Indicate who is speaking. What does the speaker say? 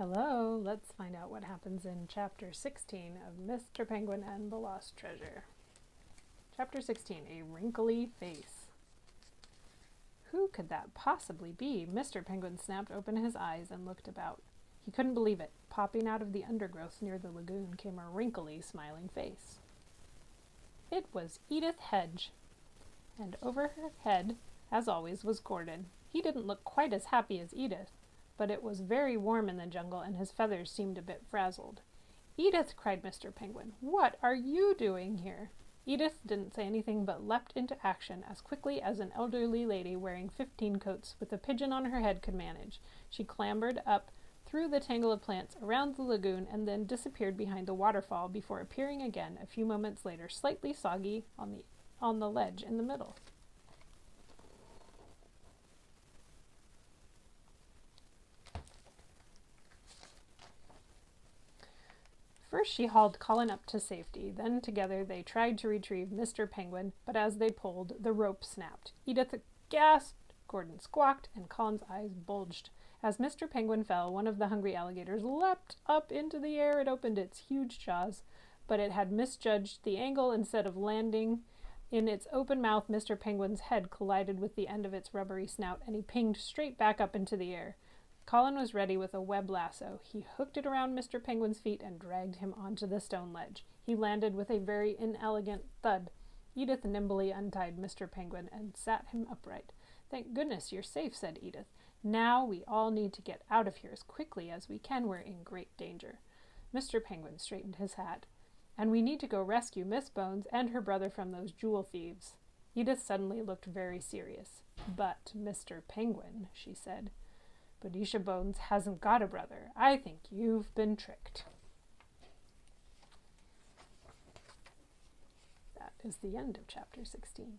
Speaker 1: Hello, let's find out what happens in Chapter 16 of Mr. Penguin and the Lost Treasure. Chapter 16, A Wrinkly Face. Who could that possibly be? Mr. Penguin snapped open his eyes and looked about. He couldn't believe it. Popping out of the undergrowth near the lagoon came a wrinkly, smiling face. It was Edith Hedge, and over her head, as always, was Gordon. He didn't look quite as happy as Edith, but it was very warm in the jungle and his feathers seemed a bit frazzled. "Edith!" cried Mr. Penguin. "What are you doing here?" Edith didn't say anything but leapt into action as quickly as an elderly lady wearing 15 coats with a pigeon on her head could manage. She clambered up through the tangle of plants around the lagoon and then disappeared behind the waterfall before appearing again a few moments later, slightly soggy on the ledge in the middle. First she hauled Colin up to safety, then together they tried to retrieve Mr. Penguin, but as they pulled, the rope snapped. Edith gasped, Gordon squawked, and Colin's eyes bulged. As Mr. Penguin fell, one of the hungry alligators leapt up into the air. It opened its huge jaws, but it had misjudged the angle. Instead of landing in its open mouth, Mr. Penguin's head collided with the end of its rubbery snout, and he pinged straight back up into the air. Colin was ready with a web lasso. He hooked it around Mr. Penguin's feet and dragged him onto the stone ledge. He landed with a very inelegant thud. Edith nimbly untied Mr. Penguin and sat him upright. "Thank goodness you're safe," said Edith. "Now we all need to get out of here as quickly as we can. We're in great danger." Mr. Penguin straightened his hat. "And we need to go rescue Miss Bones and her brother from those jewel thieves." Edith suddenly looked very serious. "But, Mr. Penguin," she said, "Boadicea Bones hasn't got a brother. I think you've been tricked." That is the end of Chapter 16.